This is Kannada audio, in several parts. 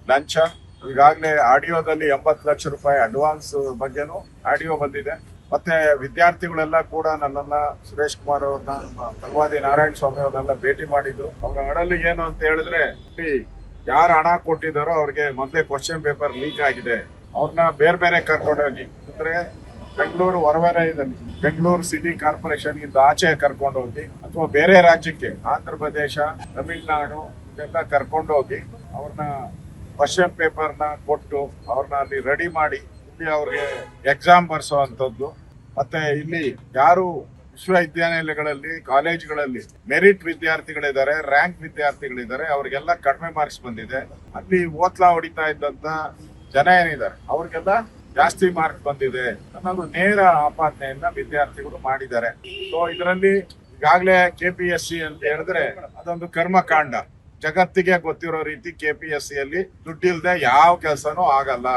ಲಂಚ. ಈಗಾಗಲೇ ಆಡಿಯೋದಲ್ಲಿ 80 ಲಕ್ಷ ರೂಪಾಯಿ ಅಡ್ವಾನ್ಸ್ ಬಗ್ಗೆನೂ ಆಡಿಯೋ ಬಂದಿದೆ. ಮತ್ತೆ ವಿದ್ಯಾರ್ಥಿಗಳೆಲ್ಲ ಕೂಡ ನನ್ನನ್ನ, ಸುರೇಶ್ ಕುಮಾರ್ ಅವ್ರನ್ನ, ಭಗವಾದಿ ನಾರಾಯಣ ಸ್ವಾಮಿ ಅವ್ರನ್ನೆಲ್ಲ ಭೇಟಿ ಮಾಡಿದ್ರು. ಅವ್ರ ಅಡಲು ಏನು ಅಂತ ಹೇಳಿದ್ರೆ, ಯಾರು ಹಣ ಕೊಟ್ಟಿದ್ದಾರೋ ಅವ್ರಿಗೆ ಮೊದಲೇ ಕ್ವಶನ್ ಪೇಪರ್ ಲೀಕ್ ಆಗಿದೆ, ಅವ್ರನ್ನ ಬೇರೆ ಬೇರೆ ಕರ್ಕೊಂಡೋಗಿ, ಅಂದ್ರೆ ಬೆಂಗಳೂರು ಹೊರವಲಯದಲ್ಲಿ ಬೆಂಗಳೂರು ಸಿಟಿ ಕಾರ್ಪೊರೇಷನ್ ಇಂದ ಆಚೆ ಕರ್ಕೊಂಡು ಹೋಗಿ, ಅಥವಾ ಬೇರೆ ರಾಜ್ಯಕ್ಕೆ ಆಂಧ್ರ ಪ್ರದೇಶ, ತಮಿಳುನಾಡು ಇದೆಲ್ಲ ಕರ್ಕೊಂಡೋಗಿ ಅವ್ರನ್ನ ಕ್ವಶನ್ ಪೇಪರ್ನ ಕೊಟ್ಟು ಅವ್ರನ್ನ ಅಲ್ಲಿ ರೆಡಿ ಮಾಡಿ ಇಲ್ಲಿ ಅವ್ರಿಗೆ ಎಕ್ಸಾಮ್ ಬರ್ಸೋವಂಥದ್ದು. ಮತ್ತೆ ಇಲ್ಲಿ ಯಾರು ವಿಶ್ವವಿದ್ಯಾನಿಲಯಗಳಲ್ಲಿ, ಕಾಲೇಜುಗಳಲ್ಲಿ ಮೆರಿಟ್ ವಿದ್ಯಾರ್ಥಿಗಳಿದ್ದಾರೆ, ರ್ಯಾಂಕ್ ವಿದ್ಯಾರ್ಥಿಗಳಿದ್ದಾರೆ, ಅವ್ರಿಗೆಲ್ಲ ಕಡಿಮೆ ಮಾರ್ಕ್ಸ್ ಬಂದಿದೆ. ಅಲ್ಲಿ ಓತ್ಲಾ ಹೊಡಿತಾ ಇದ್ದಂತ ಜನ ಏನಿದ್ದಾರೆ ಅವ್ರಿಗೆಲ್ಲ ಜಾಸ್ತಿ ಮಾರ್ಕ್ ಬಂದಿದೆ ಅನ್ನೋದು ನೇರ ಆಪಾದನೆಯನ್ನ ವಿದ್ಯಾರ್ಥಿಗಳು ಮಾಡಿದ್ದಾರೆ. ಸೊ ಇದರಲ್ಲಿ ಈಗಾಗಲೇ KPSC ಅಂತ ಹೇಳಿದ್ರೆ ಅದೊಂದು ಕರ್ಮಕಾಂಡ. ಜಗತ್ತಿಗೆ ಗೊತ್ತಿರೋ ರೀತಿ KPSC ಯಲ್ಲಿ ದುಡ್ಡಿಲ್ದೆ ಯಾವ ಕೆಲಸನೂ ಆಗಲ್ಲ.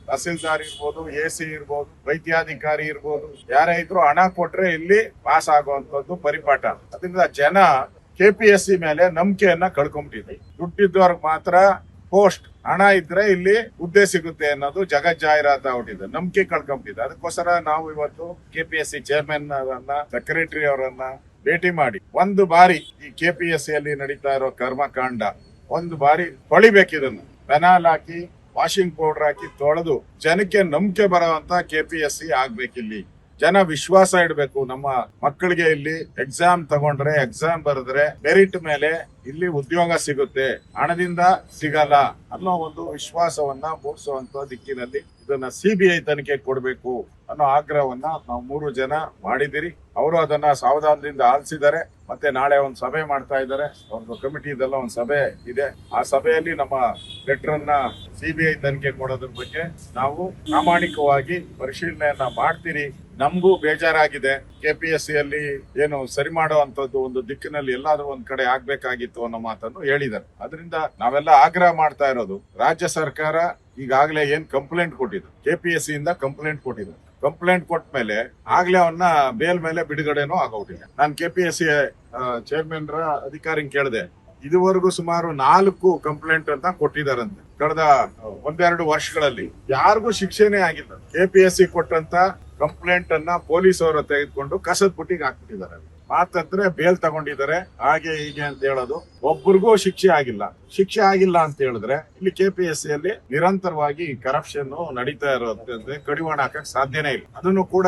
ತಹಸೀಲ್ದಾರ್ ಇರ್ಬೋದು, AC ಇರ್ಬೋದು, ವೈದ್ಯಾಧಿಕಾರಿ ಇರ್ಬೋದು, ಯಾರೇ ಇದ್ರು ಹಣ ಕೊಟ್ರೆ ಇಲ್ಲಿ ಪಾಸ್ ಆಗುವಂತದ್ದು ಪರಿಪಾಠ. ಅದರಿಂದ ಜನ KPSC ಮೇಲೆ ನಂಬಿಕೆಯನ್ನ ಕಳ್ಕೊಂಡ್ಬಿಟ್ಟಿದೆ. ದುಡ್ಡಿದ್ದವ್ರಿಗೆ ಮಾತ್ರ ಪೋಸ್ಟ್, ಹಣ ಇದ್ರೆ ಇಲ್ಲಿ ಹುದ್ದೆ ಸಿಗುತ್ತೆ ಅನ್ನೋದು ಜಗತ್ ಜಾಹೀರಾತು ಆಗ್ಬಿಟ್ಟಿದೆ, ನಂಬಿಕೆ ಕಳ್ಕೊಂಬಿಟ್ಟಿದೆ. ಅದಕ್ಕೋಸ್ಕರ ನಾವು ಇವತ್ತು KPSC ಚೇರ್ಮನ್ ಅವರನ್ನ, ಸೆಕ್ರೆಟರಿ ಅವರನ್ನ ಭೇಟಿ ಮಾಡಿ ಒಂದು ಬಾರಿ ಈ KPSC ಯಲ್ಲಿ ನಡೀತಾ ಇರೋ ಕರ್ಮಕಾಂಡ ಒಂದು ಬಾರಿ ತೊಳಿಬೇಕಿದನ್ನ, ಪೆನಾಲ್ ಹಾಕಿ, ವಾಷಿಂಗ್ ಪೌಡರ್ ಹಾಕಿ ತೊಳೆದು ಜನಕ್ಕೆ ನಂಬಿಕೆ ಬರುವಂತ KPSC ಆಗ್ಬೇಕಿಲ್ಲಿ. ಜನ ವಿಶ್ವಾಸ ಇಡಬೇಕು, ನಮ್ಮ ಮಕ್ಕಳಿಗೆ ಇಲ್ಲಿ ಎಕ್ಸಾಮ್ ತಗೊಂಡ್ರೆ, ಎಕ್ಸಾಮ್ ಬರೆದ್ರೆ ಮೆರಿಟ್ ಮೇಲೆ ಇಲ್ಲಿ ಉದ್ಯೋಗ ಸಿಗುತ್ತೆ, ಹಣದಿಂದ ಸಿಗಲ್ಲ ಅನ್ನೋ ಒಂದು ವಿಶ್ವಾಸವನ್ನ ಮೂಡಿಸುವಂತ ದಿಕ್ಕಿನಲ್ಲಿ ಇದನ್ನ CBI ತನಿಖೆ ಕೊಡಬೇಕು ಅನ್ನೋ ಆಗ್ರಹವನ್ನ ನಾವು 3 ಜನ ಮಾಡಿದಿರಿ. ಅವರು ಅದನ್ನ ಸಾವಧಾನದಿಂದ ಆಲಿಸಿದ್ದಾರೆ. ಮತ್ತೆ ನಾಳೆ ಒಂದು ಸಭೆ ಮಾಡ್ತಾ ಇದ್ದಾರೆ, ಒಂದು ಕಮಿಟಿದೆಲ್ಲ ಒಂದು ಸಭೆ ಇದೆ. ಆ ಸಭೆಯಲ್ಲಿ ನಮ್ಮ ಲೆಟರ್ ಅನ್ನ CBI ತನಿಖೆ ಕೊಡೋದ್ರ ಬಗ್ಗೆ ನಾವು ಪ್ರಾಮಾಣಿಕವಾಗಿ ಪರಿಶೀಲನೆಯನ್ನ ಮಾಡ್ತೀರಿ. ನಮಗೂ ಬೇಜಾರಾಗಿದೆ, KPSC ಯಲ್ಲಿ ಏನು ಸರಿ ಮಾಡುವಂತದ್ದು ಒಂದು ದಿಕ್ಕಿನಲ್ಲಿ ಎಲ್ಲಾದ್ರೂ ಒಂದ್ ಕಡೆ ಆಗ್ಬೇಕಾಗಿತ್ತು ಅನ್ನೋ ಮಾತನ್ನು ಹೇಳಿದ್ದಾರೆ. ಅದರಿಂದ ನಾವೆಲ್ಲ ಆಗ್ರಹ ಮಾಡ್ತಾ ಇರೋದು, ರಾಜ್ಯ ಸರ್ಕಾರ ಈಗಾಗಲೇ ಏನ್ ಕಂಪ್ಲೇಂಟ್ ಕೊಟ್ಟಿದ್ರು, KPSC ಇಂದ ಕಂಪ್ಲೇಂಟ್ ಕೊಟ್ಟಿದ್ರು. ಕಂಪ್ಲೇಂಟ್ ಕೊಟ್ಟ ಮೇಲೆ ಆಗ್ಲೇ ಅವನ್ನ ಬೇಲ್ ಮೇಲೆ ಬಿಡುಗಡೆನೂ ಆಗೋಗ್ಬಿಟ್ಟಿದೆ. ನಾನು KPSC ಚೇರ್ಮನ್ ಅಧಿಕಾರಿ ಕೇಳಿದೆ, ಇದುವರೆಗೂ ಸುಮಾರು 4 ಕಂಪ್ಲೇಂಟ್ ಅಂತ ಕೊಟ್ಟಿದಾರಂತೆ ಕಳೆದ 1-2 ವರ್ಷಗಳಲ್ಲಿ. ಯಾರಿಗೂ ಶಿಕ್ಷೆನೇ ಆಗಿಲ್ಲ. KPSC ಕೊಟ್ಟಂತ ಕಂಪ್ಲೇಂಟ್ ಅನ್ನ ಪೊಲೀಸ್ ಅವರು ತೆಗೆದುಕೊಂಡು ಕಸದ ಬುಟ್ಟಿಗೆ ಹಾಕ್ಬಿಟ್ಟಿದ್ದಾರೆ. ಮಾತಂದ್ರೆ ಬೇಲ್ ತಗೊಂಡಿದ್ದಾರೆ, ಹಾಗೆ ಹೀಗೆ ಅಂತ ಹೇಳೋದು. ಒಬ್ಬರಿಗೂ ಶಿಕ್ಷೆ ಆಗಿಲ್ಲ. ಶಿಕ್ಷೆ ಆಗಿಲ್ಲ ಅಂತ ಹೇಳಿದ್ರೆ ಇಲ್ಲಿ KPSC ಯಲ್ಲಿ ನಿರಂತರವಾಗಿ ಕರಪ್ಷನ್ ನಡೀತಾ ಇರೋದ್ರಿಂದ ಕಡಿವಾಣ ಹಾಕಕ್ ಸಾಧ್ಯನೇ ಇಲ್ಲ. ಅದನ್ನು ಕೂಡ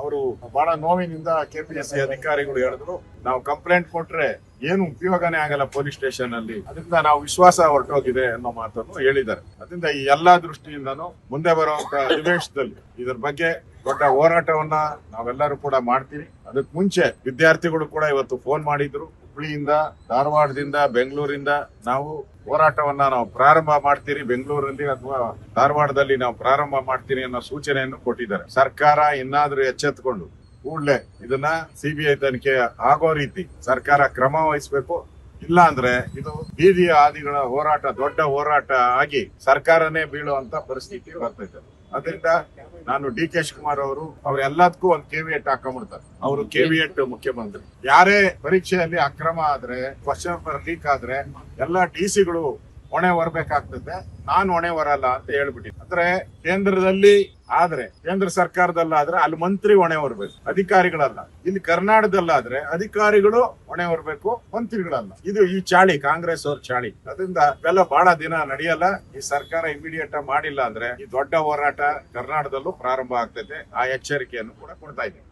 ಅವರು ಬಹಳ ನೋವಿನಿಂದ KPSC ಅಧಿಕಾರಿಗಳು ಹೇಳಿದ್ರು, ನಾವು ಕಂಪ್ಲೇಂಟ್ ಕೊಟ್ರೆ ಏನು ಉಪಯೋಗನೇ ಆಗಲ್ಲ ಪೊಲೀಸ್ ಸ್ಟೇಷನ್ ಅಲ್ಲಿ, ಅದರಿಂದ ನಾವು ವಿಶ್ವಾಸ ಹೊರಟೋಗಿದೆ ಅನ್ನೋ ಮಾತನ್ನು ಹೇಳಿದ್ದಾರೆ. ಅದರಿಂದ ಈ ಎಲ್ಲಾ ದೃಷ್ಟಿಯಿಂದನೂ ಮುಂದೆ ಬರುವಂತ ಅಧಿವೇಶನದಲ್ಲಿ ಇದರ ಬಗ್ಗೆ ದೊಡ್ಡ ಹೋರಾಟವನ್ನ ನಾವೆಲ್ಲರೂ ಕೂಡ ಮಾಡ್ತೀವಿ. ಅದಕ್ಕೆ ಮುಂಚೆ ವಿದ್ಯಾರ್ಥಿಗಳು ಕೂಡ ಇವತ್ತು ಫೋನ್ ಮಾಡಿದ್ರು, ಹುಬ್ಳಿಯಿಂದ, ಧಾರವಾಡದಿಂದ, ಬೆಂಗಳೂರಿಂದ ನಾವು ಹೋರಾಟವನ್ನ ನಾವು ಪ್ರಾರಂಭ ಮಾಡ್ತೀರಿ, ಬೆಂಗಳೂರಲ್ಲಿ ಅಥವಾ ಧಾರವಾಡದಲ್ಲಿ ನಾವು ಪ್ರಾರಂಭ ಮಾಡ್ತೀರಿ ಅನ್ನೋ ಸೂಚನೆಯನ್ನು ಕೊಟ್ಟಿದ್ದಾರೆ. ಸರ್ಕಾರ ಇನ್ನಾದ್ರೂ ಎಚ್ಚೆತ್ತುಕೊಂಡು ಕೂಡಲೇ ಇದನ್ನ CBI ತನಿಖೆ ಆಗೋ ರೀತಿ ಸರ್ಕಾರ ಕ್ರಮ ವಹಿಸಬೇಕು. ಇಲ್ಲ ಅಂದ್ರೆ ಇದು ಬೀದಿಯ ಆದಿಗಳ ಹೋರಾಟ, ದೊಡ್ಡ ಹೋರಾಟ ಆಗಿ ಸರ್ಕಾರನೇ ಬೀಳುವಂತ ಪರಿಸ್ಥಿತಿ ಬರ್ತೈತೆ. ಅದರಿಂದ ನಾನು DK ಶಿವಕುಮಾರ್ ಅವರು ಎಲ್ಲದಕ್ಕೂ ಒಂದು ಕೇವಿಯಟ್ ಹಾಕೊಂಡ್ಬಿಡ್ತಾರೆ. ಅವರು ಕೇವಿಯಟ್ ಮುಖ್ಯಮಂತ್ರಿ. ಯಾರೇ ಪರೀಕ್ಷೆಯಲ್ಲಿ ಅಕ್ರಮ ಆದ್ರೆ, ಕ್ವಶನ್ ಪೇಪರ್ ಲೀಕ್ ಆದ್ರೆ ಎಲ್ಲ DC ಗಳು ಹೊಣೆ ಹೊರಬೇಕಾಗ್ತದೆ. ನಾನು ಹೊಣೆ ಹೊರಲ್ಲ ಅಂತ ಹೇಳ್ಬಿಟ್ಟಿದ್ದೆ. ಅಂದ್ರೆ ಕೇಂದ್ರದಲ್ಲಿ ಆದ್ರೆ, ಕೇಂದ್ರ ಸರ್ಕಾರದಲ್ಲಾದ್ರೆ ಅಲ್ಲಿ ಮಂತ್ರಿ ಹೊಣೆ ಹೊರಬೇಕು, ಅಧಿಕಾರಿಗಳಲ್ಲ. ಇಲ್ಲಿ ಕರ್ನಾಟಕದಲ್ಲಾದ್ರೆ ಅಧಿಕಾರಿಗಳು ಹೊಣೆ ಹೊರಬೇಕು, ಮಂತ್ರಿಗಳಲ್ಲ. ಇದು ಈ ಚಾಳಿ, ಕಾಂಗ್ರೆಸ್ ಅವ್ರ ಚಾಳಿ. ಅದರಿಂದ ಇವೆಲ್ಲ ಬಹಳ ದಿನ ನಡೆಯಲ್ಲ. ಈ ಸರ್ಕಾರ ಇಮಿಡಿಯೇಟ್ ಮಾಡಿಲ್ಲ ಅಂದ್ರೆ ಈ ದೊಡ್ಡ ಹೋರಾಟ ಕರ್ನಾಟಕದಲ್ಲೂ ಪ್ರಾರಂಭ ಆಗ್ತೈತೆ. ಆ ಎಚ್ಚರಿಕೆಯನ್ನು ಕೂಡ ಕೊಡ್ತಾ ಇದ್ದೀನಿ.